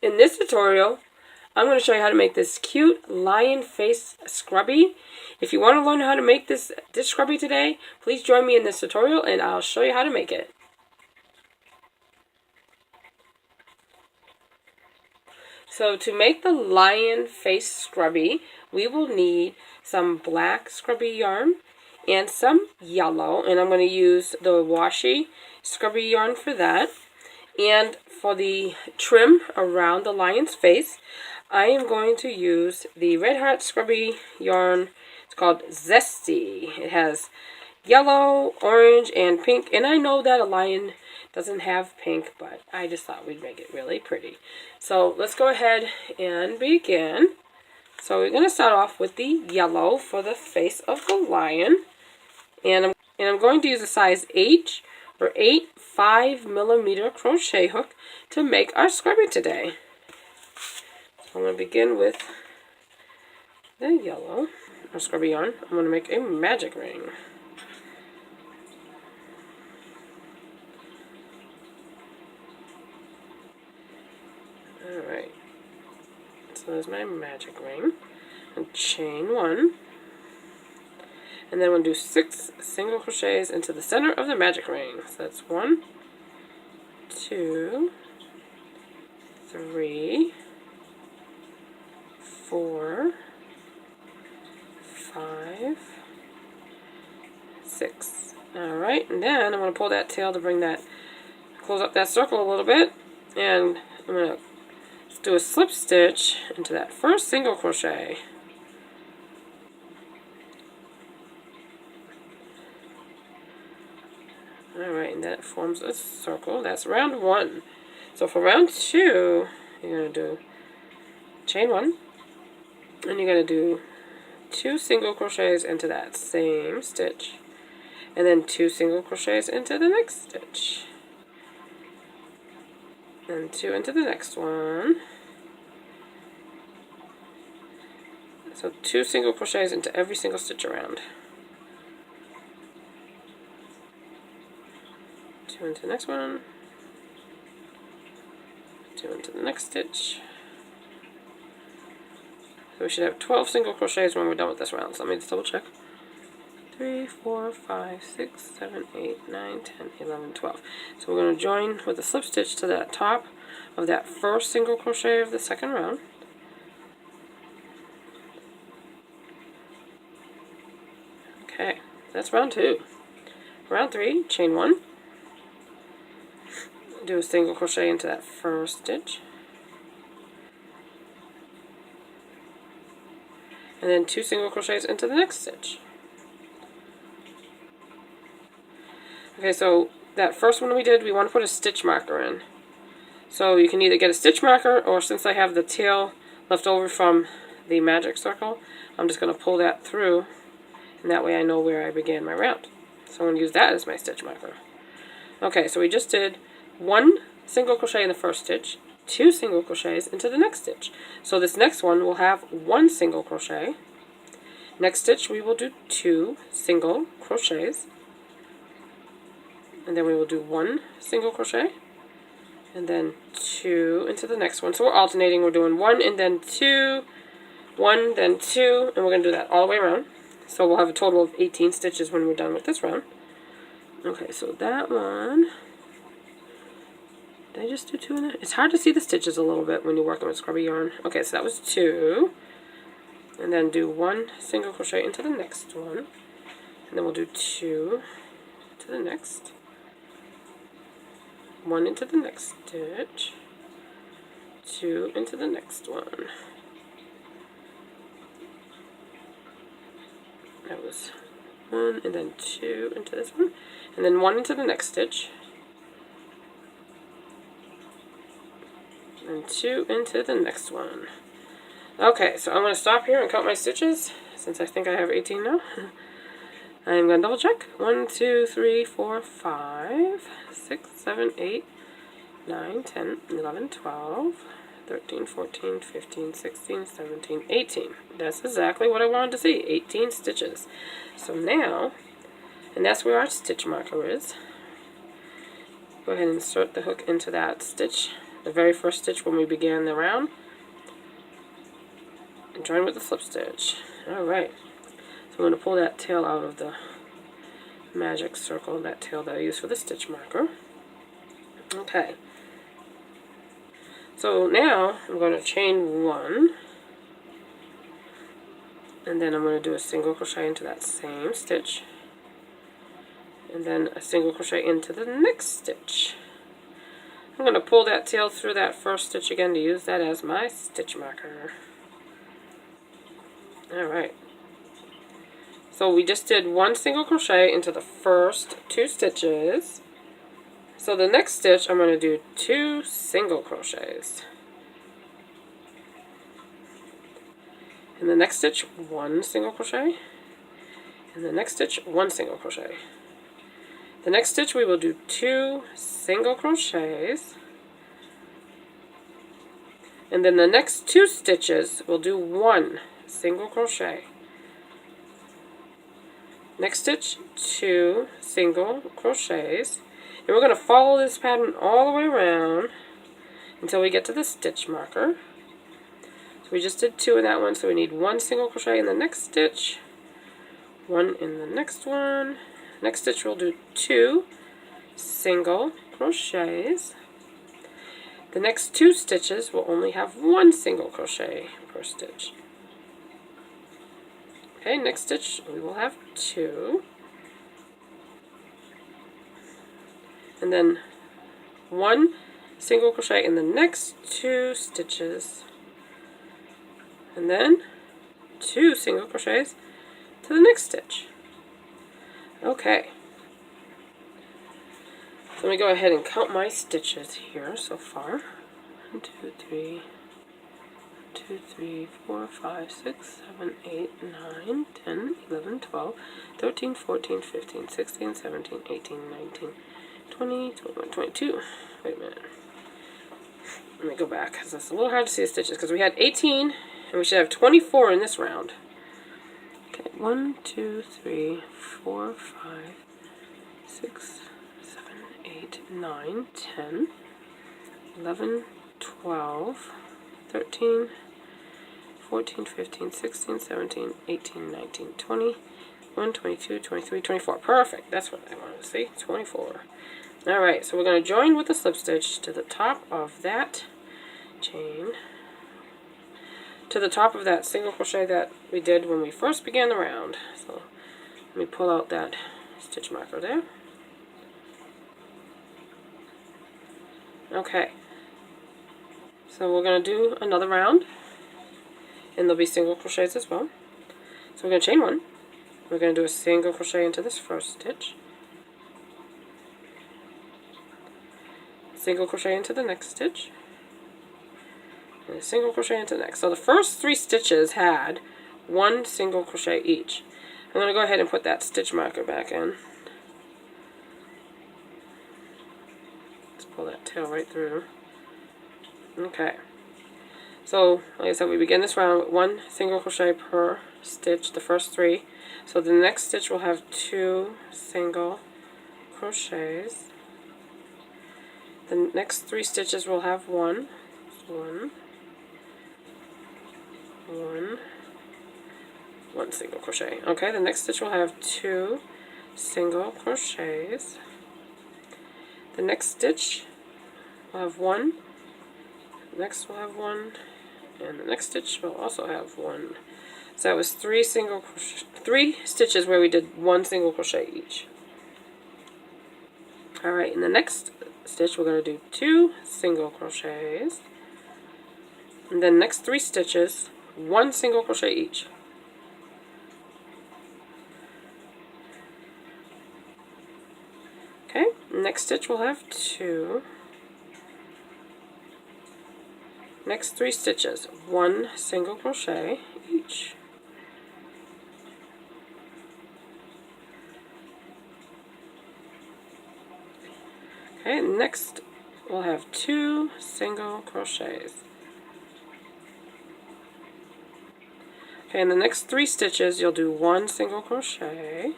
In this tutorial, I'm going to show you how to make this cute lion face scrubby. If you want to learn how to make this scrubby today, please join me in this tutorial and I'll show you how to make it. So to make the lion face scrubby, we will need some black scrubby yarn and some yellow, and I'm going to use the Washi scrubby yarn for that. And for the trim around the lion's face, I am going to use the Red Heart Scrubby yarn. It's called Zesty. It has yellow, orange, and pink. And I know that a lion doesn't have pink, but I just thought we'd make it really pretty. So let's go ahead and begin. So we're going to start off with the yellow for the face of the lion. And I'm going to use a size H or 8 5mm crochet hook to make our scrubby today. So I'm going to begin with the yellow, our scrubby yarn. I'm going to make a magic ring. Alright, so there's my magic ring. And chain 1. And then we'll do 6 single crochets into the center of the magic ring. So that's 1, 2, 3, 4, 5, 6. Alright, and then I'm going to pull that tail to bring that, close up that circle a little bit. And I'm going to do a slip stitch into that first single crochet. Alright, and that forms a circle. That's round 1. So for round 2, you're going to do chain 1, and you're going to do 2 single crochets into that same stitch, and then 2 single crochets into the next stitch, and 2 into the next one. So 2 single crochets into every single stitch around. 2 into the next one, 2 into the next stitch. So we should have 12 single crochets when we're done with this round. So let me just double check. 3, 4, 5, 6, 7, 8, 9, 10, 11, 12. So we're going to join with a slip stitch to that top of that first single crochet of the second round. Okay, that's round 2. Round 3, chain 1. Do a single crochet into that first stitch, and then 2 single crochets into the next stitch. Okay, so that first one we did, we want to put a stitch marker in. So you can either get a stitch marker, or since I have the tail left over from the magic circle, I'm just going to pull that through, and that way I know where I began my round. So I'm going to use that as my stitch marker. Okay, so we just did 1 single crochet in the first stitch, 2 single crochets into the next stitch. So this next one will have 1 single crochet. Next stitch we will do 2 single crochets, and then we will do 1 single crochet, and then 2 into the next one. So we're alternating. We're doing 1 and then 2, 1, then 2, and we're going to do that all the way around. So we'll have a total of 18 stitches when we're done with this round. Okay, so that one, did I just do 2 in there? It's hard to see the stitches a little bit when you're working with scrubby yarn. Okay, so that was 2. And then do 1 single crochet into the next one. And then we'll do 2 to the next. 1 into the next stitch. 2 into the next one. That was 1, and then 2 into this one. And then 1 into the next stitch. And 2 into the next one. Okay, so I'm going to stop here and count my stitches, since I think I have 18 now. I'm going to double check. 1, 2, 3, 4, 5, 6, 7, 8, 9, 10, 11, 12, 13, 14, 15, 16, 17, 18. That's exactly what I wanted to see, 18 stitches. So now, and that's where our stitch marker is. Go ahead and insert the hook into that stitch the very first stitch when we began the round, and join with the slip stitch. Alright, so I'm going to pull that tail out of the magic circle, that tail that I used for the stitch marker. Okay, so now I'm going to chain 1, and then I'm going to do a single crochet into that same stitch, and then a single crochet into the next stitch. I'm going to pull that tail through that first stitch again to use that as my stitch marker. Alright, so we just did 1 single crochet into the first 2 stitches. So the next stitch I'm going to do 2 single crochets. In the next stitch, 1 single crochet. In the next stitch, 1 single crochet. The next stitch we will do 2 single crochets. And then the next 2 stitches we'll do 1 single crochet. Next stitch, 2 single crochets. And we're going to follow this pattern all the way around until we get to the stitch marker. So we just did 2 in that one, so we need 1 single crochet in the next stitch, 1 in the next one. Next stitch we'll do 2 single crochets. The next 2 stitches will only have 1 single crochet per stitch. Okay, next stitch we will have 2. And then 1 single crochet in the next 2 stitches. And then 2 single crochets to the next stitch. Okay. So let me go ahead and count my stitches here so far. 1, 2, 3, 2, 3, 4, 5, 6, 7, 8, 9, 10, 11, 12, 13, 14, 15, 16, 17, 18, 19, 20, 21, 22. Wait a minute. Let me go back because it's a little hard to see the stitches because we had 18 and we should have 24 in this round. Okay, 1, 2, 3, 4, 5, 6, 7, 8, 9, 10, 11, 12, 13, 14, 15, 16, 17, 18, 19, 20, 21, 22, 23, 24. Perfect. That's what I wanted to see. 24. Alright, so we're going to join with the slip stitch to the top of that chain, to the top of that single crochet that we did when we first began the round. So let me pull out that stitch marker there. Okay, so we're going to do another round, and there'll be single crochets as well. So we're going to chain 1. We're going to do a single crochet into this first stitch, single crochet into the next stitch, and a single crochet into the next. So the first 3 stitches had 1 single crochet each. I'm going to go ahead and put that stitch marker back in. Let's pull that tail right through. Okay. So, like I said, we begin this round with 1 single crochet per stitch, the first 3. So the next stitch will have 2 single crochets. The next 3 stitches will have 1, 1 single crochet. Okay, the next stitch will have 2 single crochets. The next stitch will have 1. The next will have 1, and the next stitch will also have 1. So that was 3 stitches where we did 1 single crochet each. Alright, in the next stitch we're going to do 2 single crochets, and then next 3 stitches 1 single crochet each. Okay, next stitch we'll have 2. Next 3 stitches 1 single crochet each. Okay, next we'll have 2 single crochets. Okay, in the next 3 stitches you'll do 1 single crochet.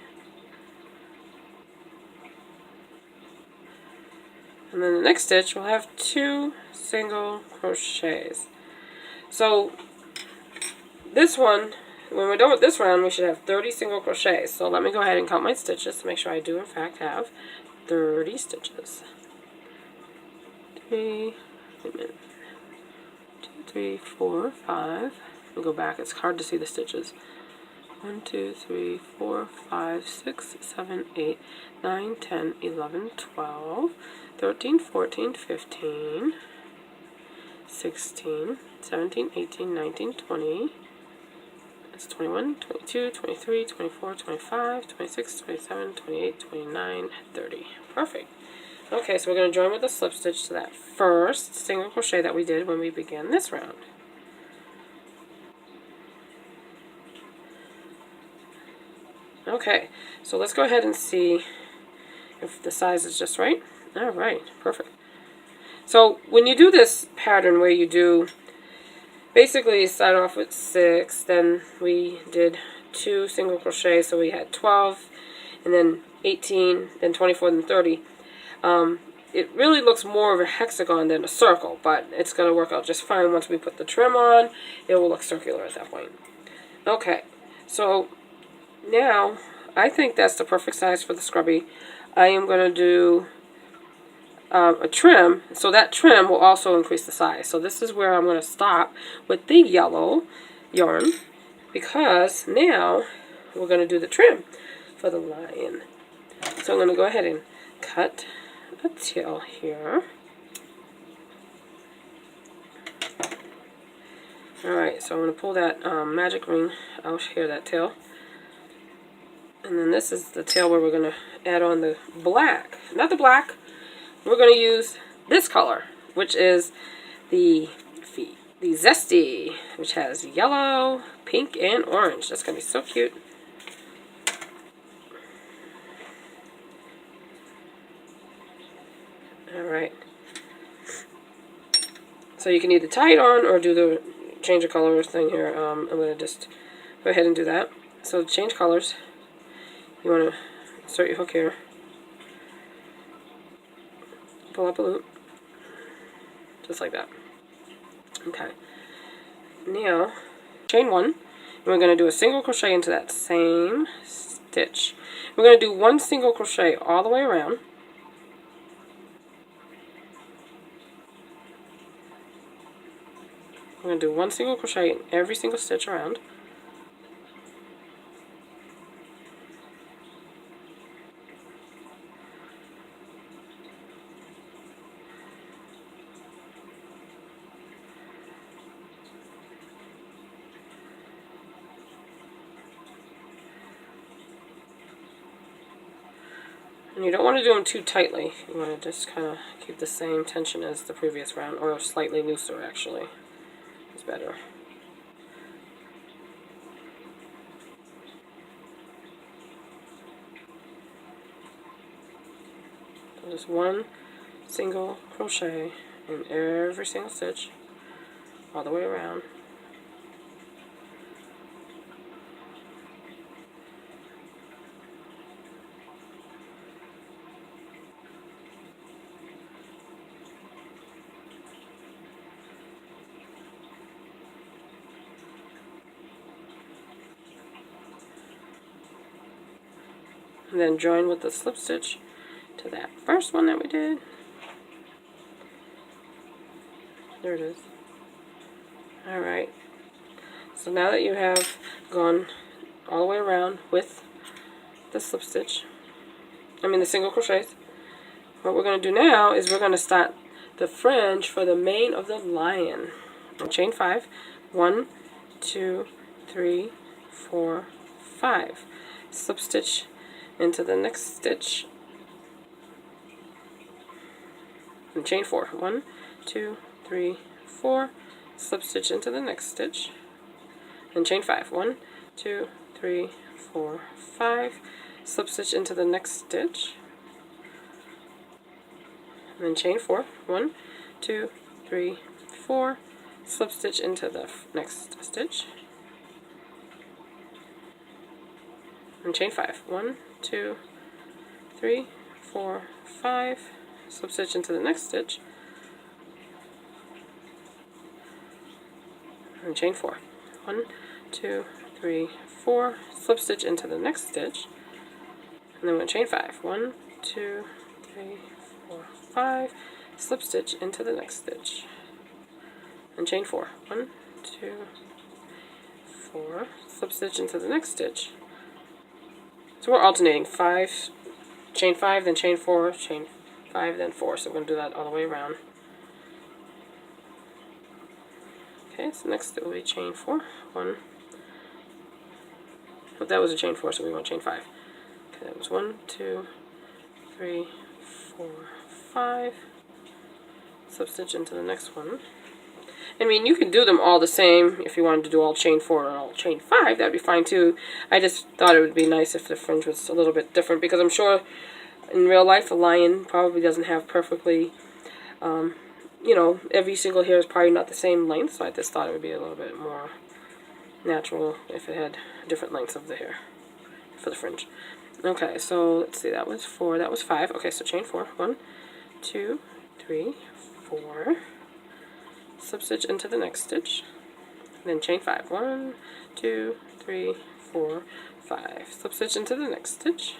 And then the next stitch we'll have 2 single crochets. So this one, when we're done with this round, we should have 30 single crochets. So let me go ahead and count my stitches to make sure I do in fact have 30 stitches. 3, 2, 3, 4, 5. We'll go back. It's hard to see the stitches. 1, 2, 3, 4, 5, 6, 7, 8, 9, 10, 11, 12, 13, 14, 15, 16, 17, 18, 19, 20. That's 21, 22, 23, 24, 25, 26, 27, 28, 29, 30. Perfect. Okay, so we're going to join with a slip stitch to that first single crochet that we did when we began this round. Okay, so let's go ahead and see if the size is just right. Alright, perfect. So when you do this pattern where you do, basically you start off with 6, then we did 2 single crochets, so we had 12, and then 18, then 24, then 30. It really looks more of a hexagon than a circle, but it's going to work out just fine once we put the trim on. It will look circular at that point. Okay, so now I think that's the perfect size for the scrubby. I am going to do a trim, so that trim will also increase the size. So this is where I'm going to stop with the yellow yarn, because now we're going to do the trim for the lion. So I'm going to go ahead and cut a tail here. Alright, so I'm going to pull that magic ring out here, that tail. And then this is the tail where we're going to add on the black. Not the black. We're going to use this color, which is the Zesty, which has yellow, pink, and orange. That's going to be so cute. Alright. So you can either tie it on or do the change of colors thing here. I'm going to just go ahead and do that. So change colors. You want to insert your hook here. Pull up a loop. Just like that. Okay. Now, chain 1. And we're going to do a single crochet into that same stitch. We're going to do 1 single crochet all the way around. We're going to do 1 single crochet in every single stitch around. And you don't want to do them too tightly. You want to just kind of keep the same tension as the previous round, or slightly looser actually. It's better. So just 1 single crochet in every single stitch all the way around. And then join with the slip stitch to that first one that we did. There it is. Alright. So now that you have gone all the way around with the slip stitch, the single crochets, what we're going to do now is we're going to start the fringe for the mane of the lion. And chain 5. 1, 2, 3, 4, 5. Slip stitch into the next stitch, and chain 4. 1, 2, 3, 4. Slip stitch into the next stitch, and chain 5. 1, 2, 3, 4, 5. Slip stitch into the next stitch, and then chain 4. 1, 2, 3, 4. Slip stitch into the next stitch, and chain 5. 1, 2, 3, 4, 5. slip stitch into the next stitch, and chain 4. 1, 2, 3, 4, slip stitch into the next stitch, and then we're going to chain 5. 1, 2, 3, 4, 5, slip stitch into the next stitch, and chain 4. 1, 2, 4, slip stitch into the next stitch. So we're alternating 5, chain 5, then chain 4, chain 5, then 4. So we're going to do that all the way around. Okay, so next it will be chain 4. 1. But that was a chain 4, so we want chain 5. Okay, that was 1, 2, 3, 4, 5. Slip stitch into the next one. I mean, you can do them all the same. If you wanted to do all chain 4 or all chain 5, that'd be fine too. I just thought it would be nice if the fringe was a little bit different, because I'm sure in real life a lion probably doesn't have perfectly, you know, every single hair is probably not the same length, so I just thought it would be a little bit more natural if it had different lengths of the hair for the fringe. Okay, so let's see, that was 4, that was 5. Okay, so chain 4. 1, 2, 3, 4. Slip stitch into the next stitch, then chain 5. 1, 2, 3, 4, 5. Slip stitch into the next stitch,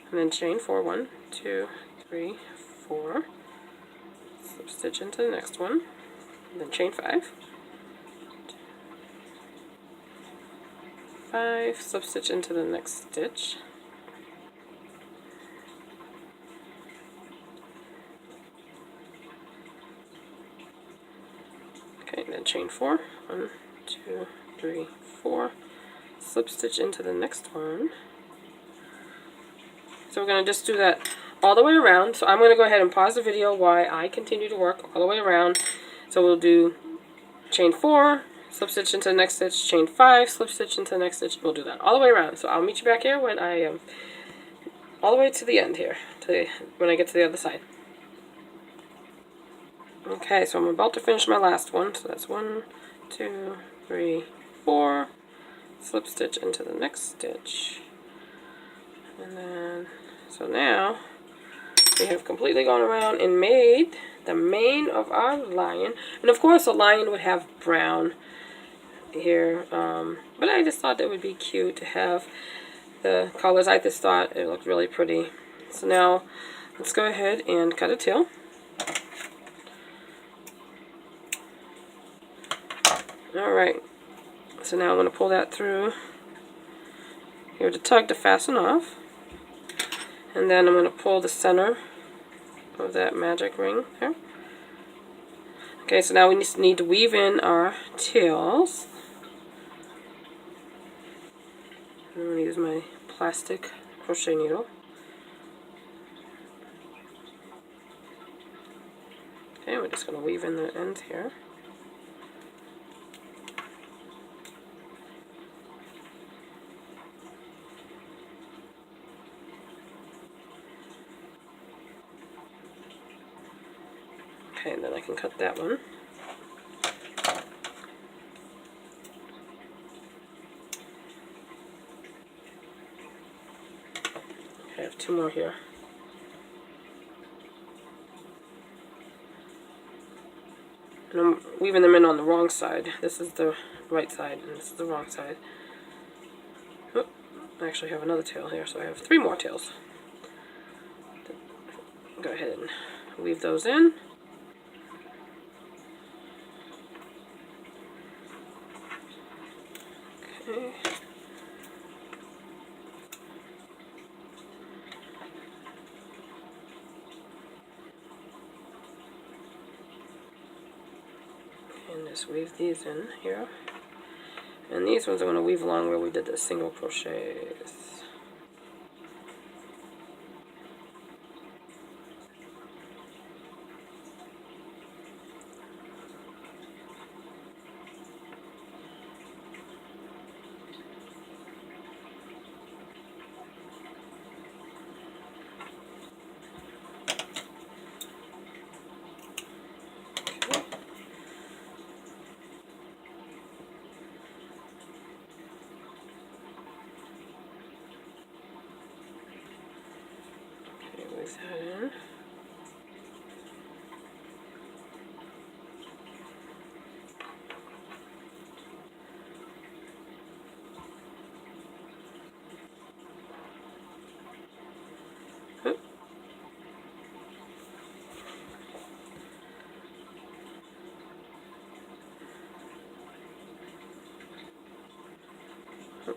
and then chain 4. 1, 2, 3, 4. Slip stitch into the next one, and then chain 5. 5. Slip stitch into the next stitch. Okay, then chain 4. 1, 2, 3, 4. Slip stitch into the next one. So we're going to just do that all the way around. So I'm going to go ahead and pause the video while I continue to work all the way around. So we'll do chain 4, slip stitch into the next stitch, chain 5, slip stitch into the next stitch. We'll do that all the way around. So I'll meet you back here when I am all the way to the end here, when I get to the other side. Okay, so I'm about to finish my last one. So that's 1, 2, 3, 4. Slip stitch into the next stitch. And then, so now we have completely gone around and made the mane of our lion. And of course a lion would have brown here, but I just thought that would be cute to have the colors. I just thought it looked really pretty. So now let's go ahead and cut a tail. Alright, so now I'm going to pull that through here to tug to fasten off. And then I'm going to pull the center of that magic ring there. Okay, so now we just need to weave in our tails. I'm going to use my plastic crochet needle. Okay, we're just going to weave in the ends here. Okay, and then I can cut that one. Okay, I have 2 more here. And I'm weaving them in on the wrong side. This is the right side, and this is the wrong side. Oh, I actually have another tail here, so I have 3 more tails. Go ahead and weave those in. Okay. And just weave these in here. And these ones I'm going to weave along where we did the single crochets. That in.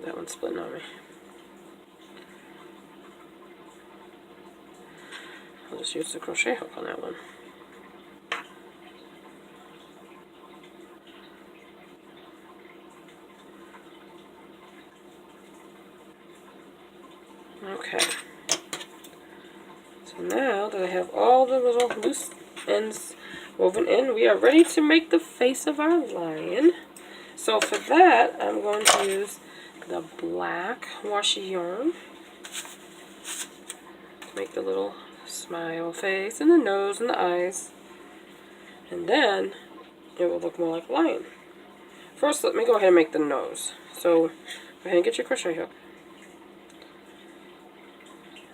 that one's splitting on me. I'll just use the crochet hook on that one. Okay. So now that I have all the little loose ends woven in, we are ready to make the face of our lion. So for that, I'm going to use the black washi yarn to make the little smile face and the nose and the eyes. And then it will look more like a lion. First, let me go ahead and make the nose. So go ahead and get your crochet hook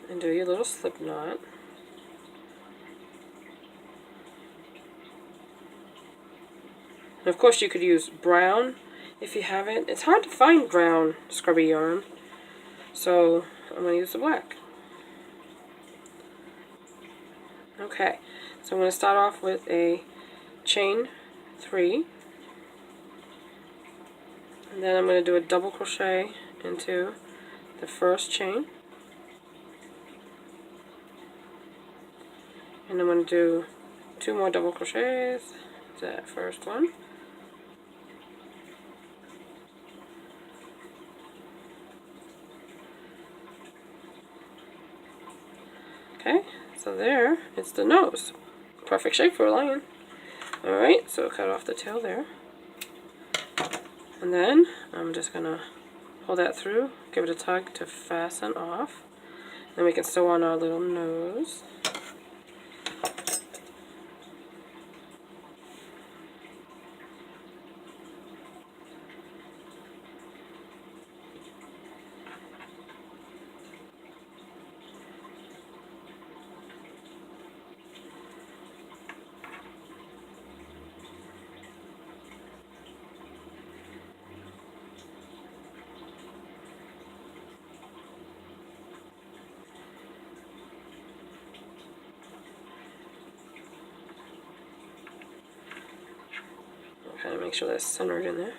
and do your little slip knot. And of course you could use brown if you have it. It's hard to find brown scrubby yarn, so I'm going to use the black. Okay, so I'm going to start off with a chain 3, and then I'm going to do a double crochet into the first chain, and I'm going to do 2 more double crochets to that first one. Okay, so there, it's the nose. Perfect shape for a lion. Alright, so cut off the tail there. And then I'm just going to pull that through, give it a tug to fasten off. Then we can sew on our little nose. Kind of make sure that's centered in there.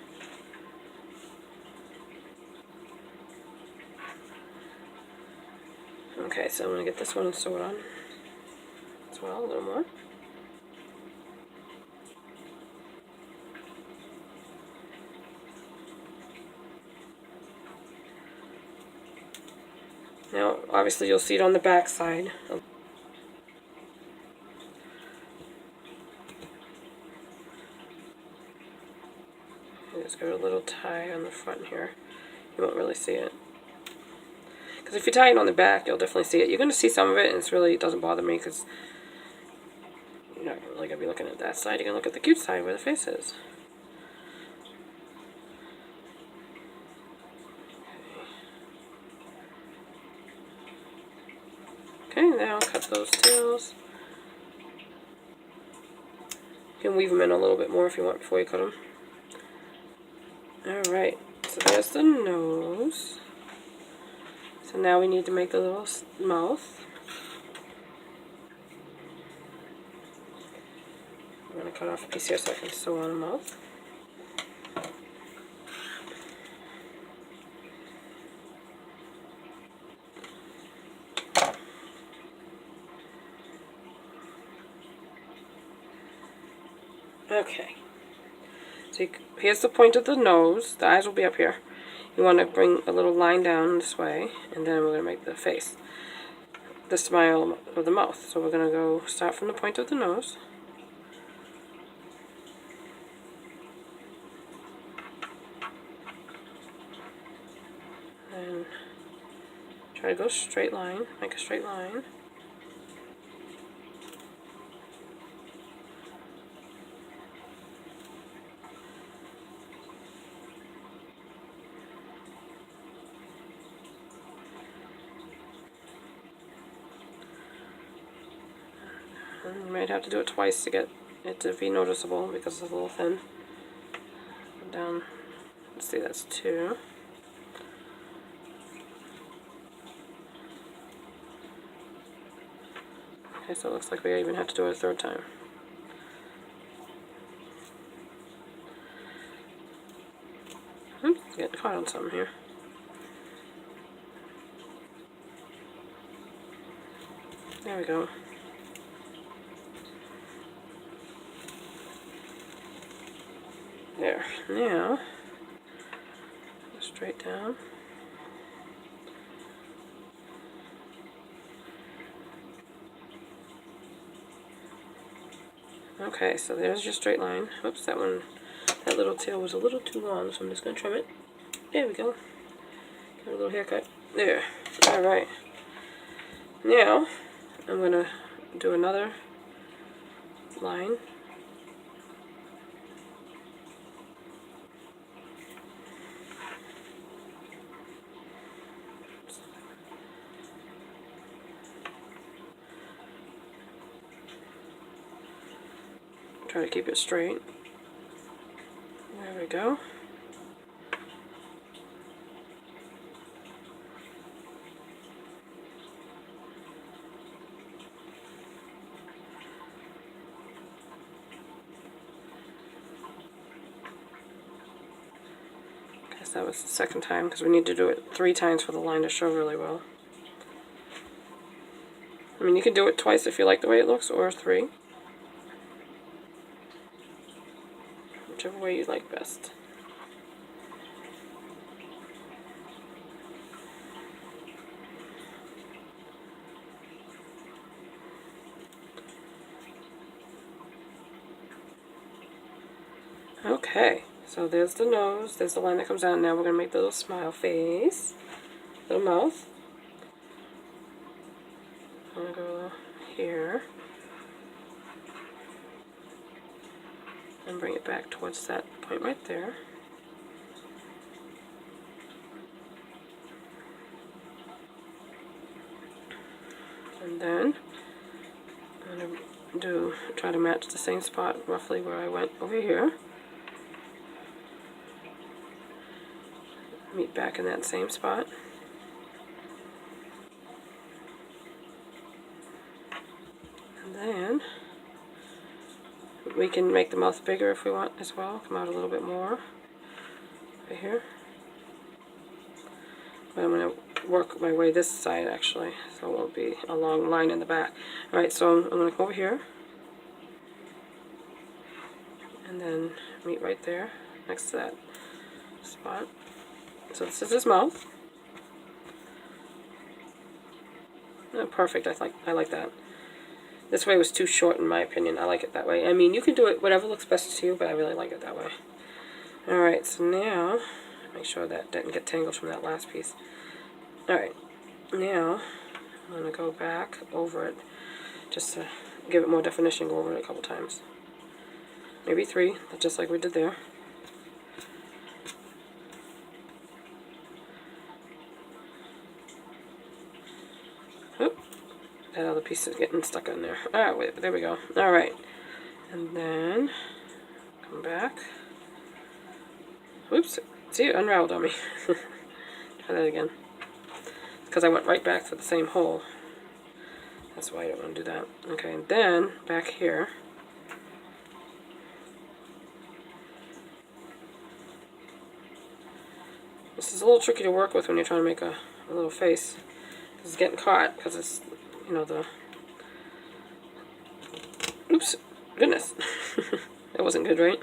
Okay, so I'm going to get this one and sew it on as well, a little more. Now, obviously you'll see it on the back side. Just give it a little tie on the front here. You won't really see it. Because if you tie it on the back, you'll definitely see it. You're going to see some of it, and it doesn't bother me because you're not really going to be looking at that side. You're going to look at the cute side where the face is. Okay, now cut those tails. You can weave them in a little bit more if you want before you cut them. Alright, so there's the nose. So now we need to make the little mouth. I'm going to cut off a piece here so I can sew on a mouth. Okay. So here's the point of the nose. The eyes will be up here. You want to bring a little line down this way, and then we're going to make the face, the smile of the mouth. So we're going to go start from the point of the nose. And try to go straight line, make a straight line. You might have to do it twice to get it to be noticeable because it's a little thin. Down, let's see, that's 2. Okay, so it looks like we even have to do it a 3rd time. Oops, getting caught on something here. There we go. There. Now, go straight down. Okay, so there's your straight line. Oops, that little tail was a little too long, so I'm just going to trim it. There we go. Give it a little haircut. There. Alright. Now, I'm going to do another line. Try to keep it straight. There we go. Guess that was the second time because we need to do it 3 times for the line to show really well. I mean, you can do it twice if you like the way it looks, or 3. Whichever way you like best. Okay, so there's the nose, there's the line that comes out. Now we're going to make the little smile face, little mouth. I'm going to go here and bring it back towards that point right there. And then I'm going to try to match the same spot roughly where I went over here. Meet back in that same spot. And then we can make the mouth bigger if we want as well. Come out a little bit more right here. But I'm going to work my way this side actually, so it won't be a long line in the back. Alright, so I'm going to come over here and then meet right there next to that spot. So this is his mouth. Oh, perfect. I like that. This way was too short in my opinion. I like it that way. I mean, you can do it whatever looks best to you, but I really like it that way. Alright, so now make sure that didn't get tangled from that last piece. Alright, now I'm going to go back over it just to give it more definition. Go over it a couple times. Maybe 3, just like we did there. Oop, that other piece is getting stuck in there. Alright, wait, there we go. Alright, and then come back. Oops, see, it unraveled on me. Try that again. Because I went right back to the same hole. That's why I don't want to do that. Okay, and then back here. This is a little tricky to work with when you're trying to make a little face. Because it's getting caught, because it's, you know, the... Oops, goodness. That wasn't good, right?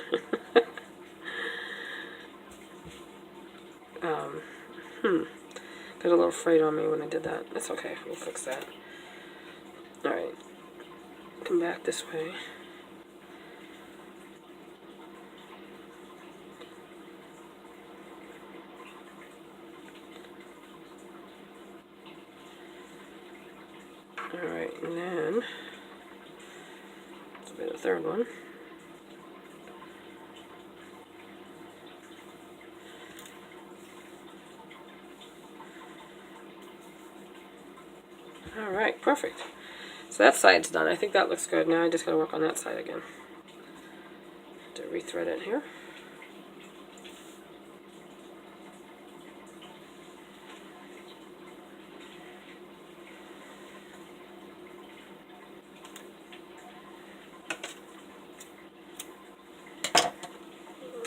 Got a little frayed on me when I did that. That's okay, we'll fix that. Alright, come back this way. Alright, and then this will be the third one. Alright, perfect. So that side's done. I think that looks good. Now I just gotta work on that side again. To rethread it here.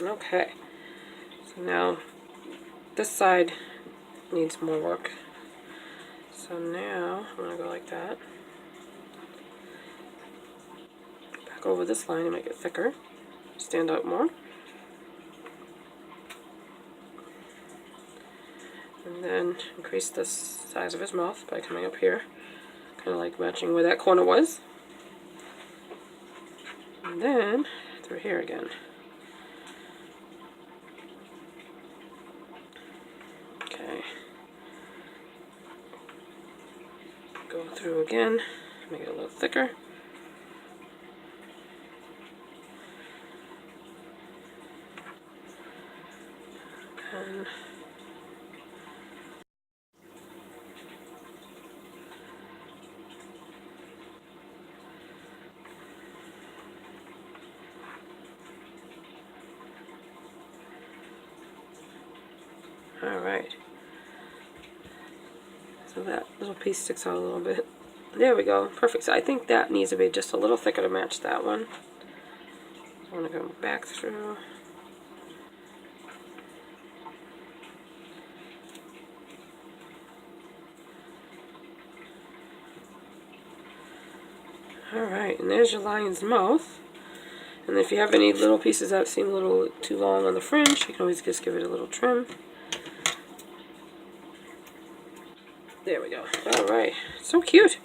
Okay, so now this side needs more work. So now I'm going to go like that. over this line and make it thicker, stand out more. And then increase the size of his mouth by coming up here, kind of like matching where that corner was. And then through here again. Okay. Go through again, make it a little thicker. And alright, so that little piece sticks out a little bit. There we go, perfect. So I think that needs to be just a little thicker to match that one. I want to go back through. Alright, and there's your lion's mouth. And if you have any little pieces that seem a little too long on the fringe, you can always just give it a little trim. There we go. Alright, so cute.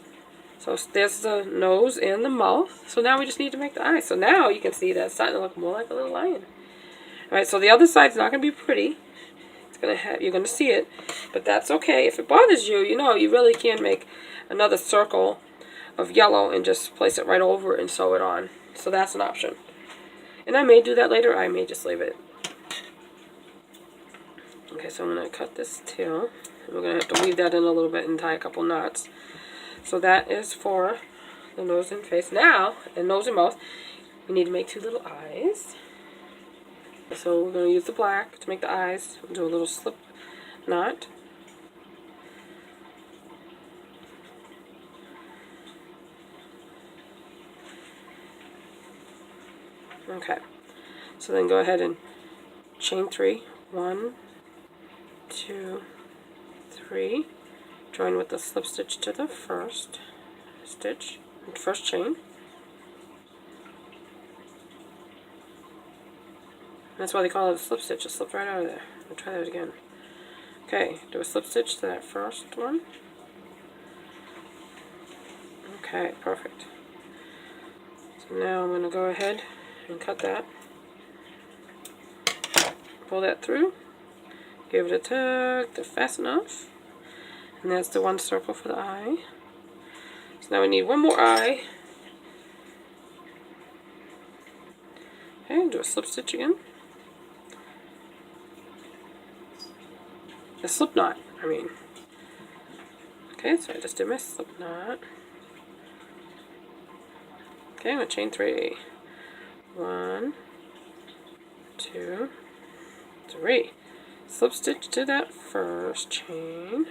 So there's the nose and the mouth. So now we just need to make the eyes. So now you can see that it's starting to look more like a little lion. Alright, so the other side's not going to be pretty. It's gonna have, you're going to see it. But that's okay. If it bothers you, you know, you really can make another circle of yellow and just place it right over it and sew it on. So that's an option. And I may do that later. I may just leave it. Okay, so I'm going to cut this tail. And we're going to have to weave that in a little bit and tie a couple knots. So that is for the nose and face. Now, the nose and mouth, we need to make two little eyes. So we're going to use the black to make the eyes. We'll do a little slip knot. Okay, so then go ahead and chain 3. 1, 2, 3. Join with the slip stitch to the first stitch, first chain. That's why they call it a slip stitch. It slipped right out of there. I'll try that again. Okay, do a slip stitch to that first one. Okay, perfect. So now I'm going to go ahead and cut that. Pull that through. Give it a tug to fasten off. And that's the one circle for the eye. So now we need one more eye. Okay, do a slip stitch again. A slip knot, I mean. Okay, so I just did my slip knot. Okay, I'm going to chain 3. 1, 2, 3. Slip stitch to that first chain.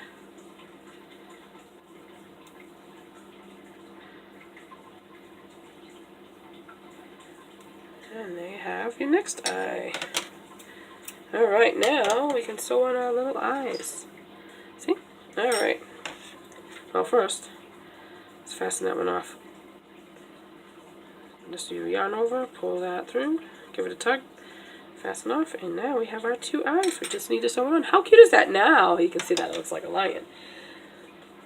And there you have your next eye. Alright, now we can sew on our little eyes. See? Alright. Well, first, let's fasten that one off. Just do your yarn over, pull that through, give it a tug, fasten off, and now we have our 2 eyes. We just need to sew on. How cute is that now? You can see that it looks like a lion.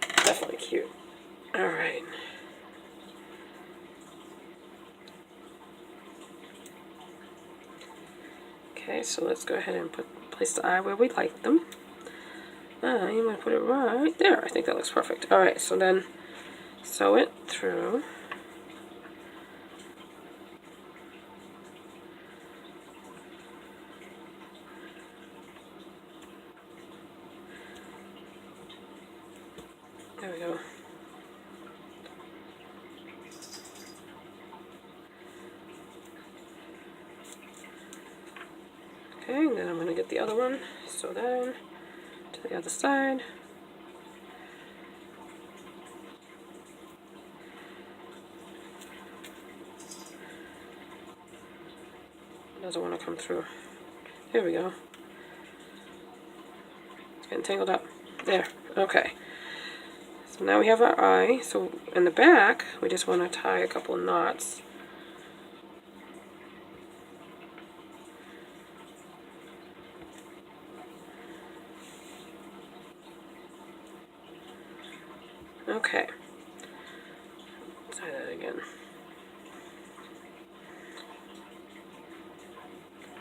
Definitely cute. Alright. Okay, so let's go ahead and place the eye where we like them. I'm going to put it right there. I think that looks perfect. Alright, so then sew it through. There we go. Okay, and then I'm going to get the other one, sew that in to the other side. It doesn't want to come through. Here we go. It's getting tangled up. There. Okay. So now we have our eye. So in the back, we just want to tie a couple of knots Okay. Try that again.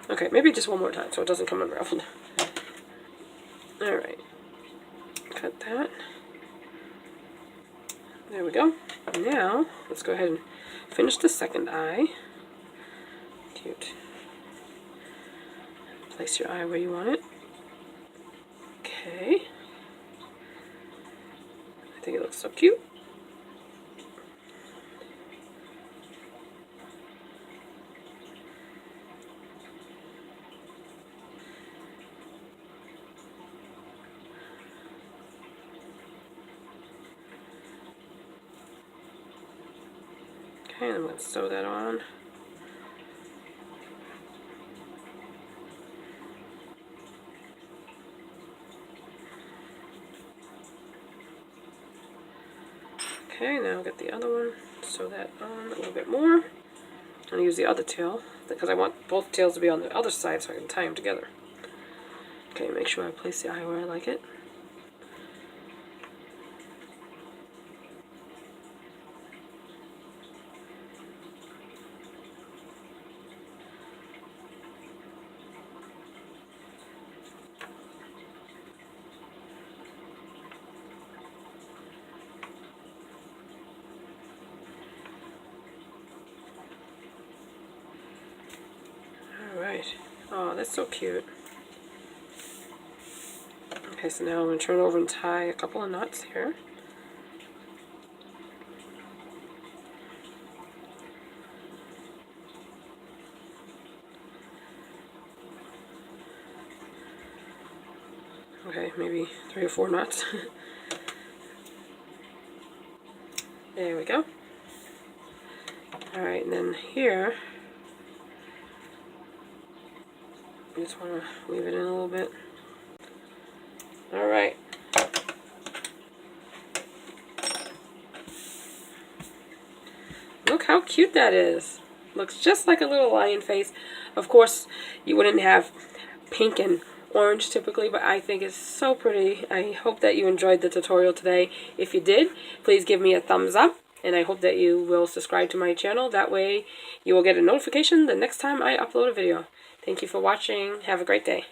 Okay, maybe just one more time so it doesn't come unraveled. Alright. Cut that. There we go. Now, let's go ahead and finish the second eye. Cute. Place your eye where you want it. Okay. I think it looks so cute. Okay, I'm going to sew that on. Okay, now I'll get the other one, sew that on a little bit more. I'm going to use the other tail because I want both tails to be on the other side so I can tie them together. Okay, make sure I place the eye where I like it. Alright. Oh, that's so cute. Okay, so now I'm going to turn over and tie a couple of knots here. Okay, maybe 3 or 4 knots. There we go. Alright, and then here, I just want to weave it in a little bit. Alright. Look how cute that is. Looks just like a little lion face. Of course, you wouldn't have pink and orange typically, but I think it's so pretty. I hope that you enjoyed the tutorial today. If you did, please give me a thumbs up, and I hope that you will subscribe to my channel. That way you will get a notification the next time I upload a video. Thank you for watching. Have a great day.